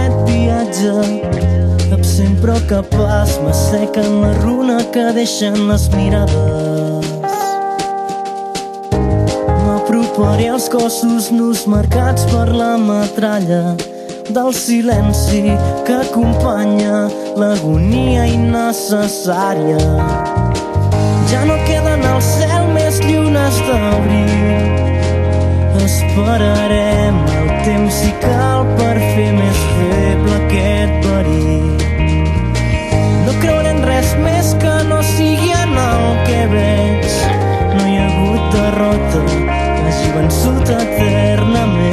aquest viatge, absent però capaç, m'assequen la runa que deixen les mirades. M'aproparé als cossos nus marcats per la metralla del silenci que acompanya l'agonia innecessària. Ja no queden al cel més llunes d'abril. Esperarem el temps si cal per fer més feble aquest verí. No creuré en res més que no sigui en el que veig. No hi ha hagut derrota que hagi vençut eternament.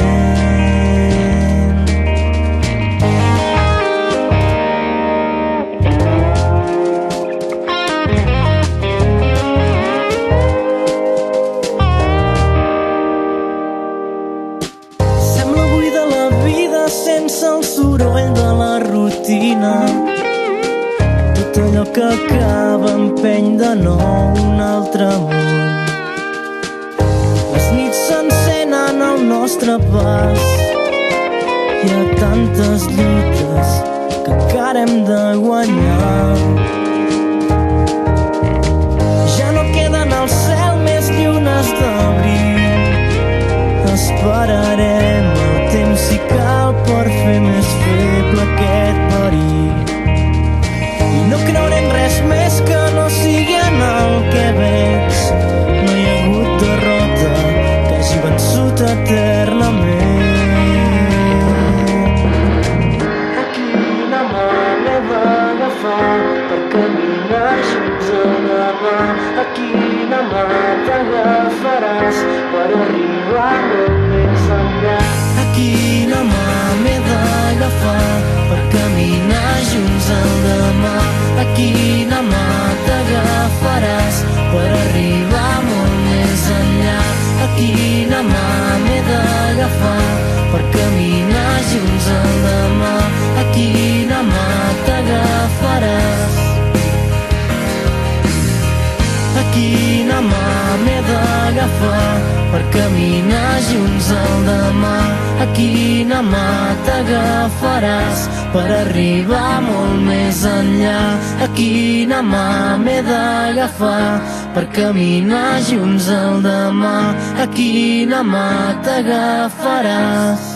Sense el soroll de la rutina, tot allò que acaba empeny de nou un altre món. Les nits s'encenen al nostre pas, hi ha tantes lluites que encara hem de guanyar. Ja no queden al cel més llunes d'abril. Esperarem el temps si cal per fer més feble aquest verí. I no creuré en res més que no sigui en el que veig. No hi ha hagut derrota que hagi vençut eternament. A quina mà m'he d'agafar per caminar junts al demà? A quina mà t'agafaràs per arribar molt més enllà? A quina mà m'he d'agafar per caminar junts al demà? A quina mà t'agafaràs per arribar molt més enllà? A quina mà m'he d'agafar per caminar junts al demà? A quina mà t'agafaràs? A quina mà m'he d'agafar per caminar junts al demà? A quina mà t'agafaràs per arribar molt més enllà? A quina mà m'he d'agafar per caminar junts al demà? A quina mà t'agafaràs?